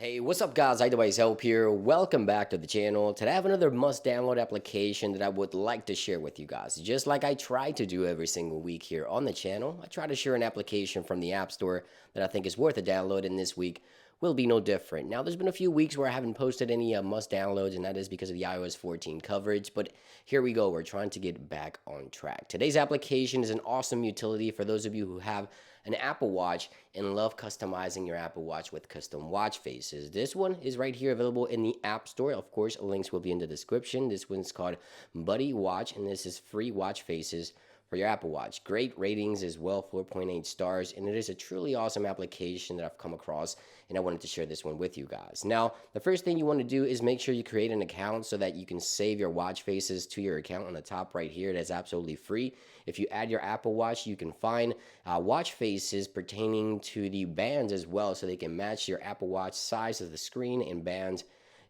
Hey, what's up guys? iDevice Help here. Welcome back to the channel. Today I have another must download application that I would like to share with you guys. Just like I try to do every single week here on the channel, I try to share an application from the App Store that I think is worth a download, and this week will be no different. Now, there's been a few weeks where I haven't posted any must downloads, and that is because of the iOS 14 coverage, but here we go. We're trying to get back on track. Today's application is an awesome utility for those of you who have an Apple Watch and love customizing your Apple Watch with custom watch faces. This one is right here available in the App Store. Of course, links will be in the description. This one's called Buddy Watch, and this is free watch faces for your Apple Watch. Great ratings as well, 4.8 stars, and it is a truly awesome application that I've come across, and I wanted to share this one with you guys. Now, the first thing you want to do is make sure you create an account so that you can save your watch faces to your account on the top right here. That's absolutely free. If you add your Apple Watch, you can find watch faces pertaining to the bands as well, so they can match your Apple Watch size of the screen and bands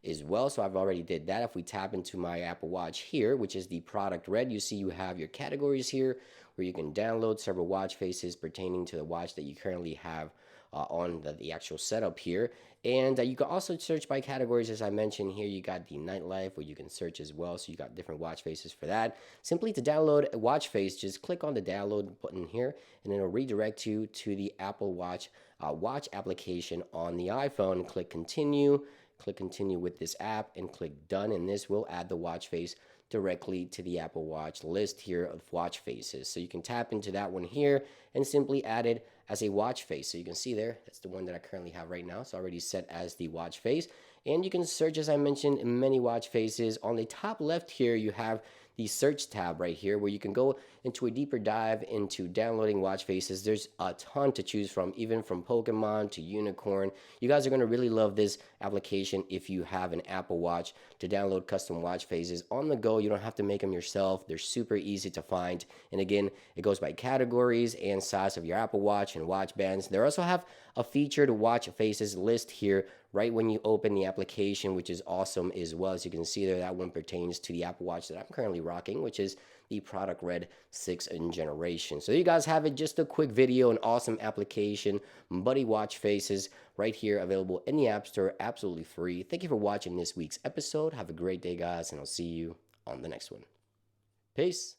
as well. So I've already did that. If we tap into my Apple Watch here, which is the product red, you see you have your categories here where you can download several watch faces pertaining to the watch that you currently have on the actual setup here. And you can also search by categories. As I mentioned here, you got the nightlife where you can search as well. So you got different watch faces for that. Simply to download a watch face, just click on the download button here, and it'll redirect you to the Apple Watch watch application on the iPhone. Click continue. Click continue with this app and click done, and this will add the watch face directly to the Apple Watch list here of watch faces. So you can tap into that one here and simply add it as a watch face. So you can see there, that's the one that I currently have right now. It's already set as the watch face. And you can search, as I mentioned, many watch faces. On the top left here, you have the search tab right here where you can go into a deeper dive into downloading watch faces. There's a ton to choose from, even from Pokemon to Unicorn. You guys are going to really love this application if you have an Apple Watch to download custom watch faces on the go. You don't have to make them yourself. They're super easy to find. And again, it goes by categories and size of your Apple Watch and watch bands. They also have a featured watch faces list here right when you open the application, which is awesome as well. As you can see there, that one pertains to the Apple Watch that I'm currently rocking, which is the Product Red 6th generation. So there you guys have it. Just a quick video, an awesome application, Buddy Watch Faces, right here available in the App Store, absolutely free. Thank you for watching this week's episode. Have a great day, guys, and I'll see you on the next one. Peace.